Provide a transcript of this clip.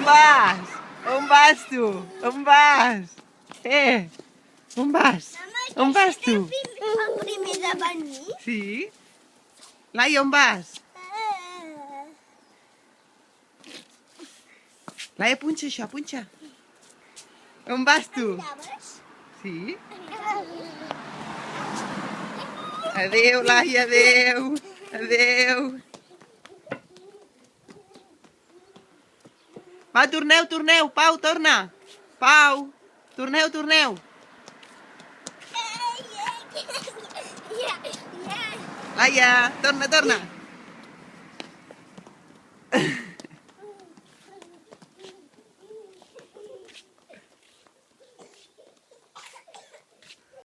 vas? On vas tu? On vas? On vas? On vas tu? El primer de venir? Sí? Laia, on vas? Laia, punxa això, punxa. On vas tu? Sí? Adéu, Laia, adéu. Adéu. Va, torneu, torneu. Pau, torna. Pau, torneu, torneu. Laia, torna, torna.